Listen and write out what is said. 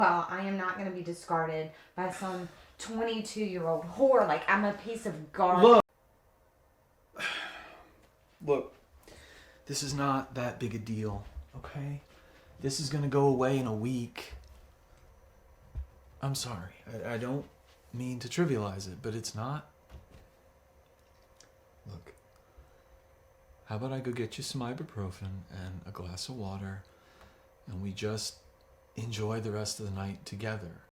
Well, I am not going to be discarded by some 22-year-old whore. Like, I'm a piece of garbage. Look, this is not that big a deal, okay? This is gonna go away in a week. I'm sorry. I don't mean to trivialize it, but it's not. Look, how about I go get you some ibuprofen and a glass of water, and we just enjoy the rest of the night together?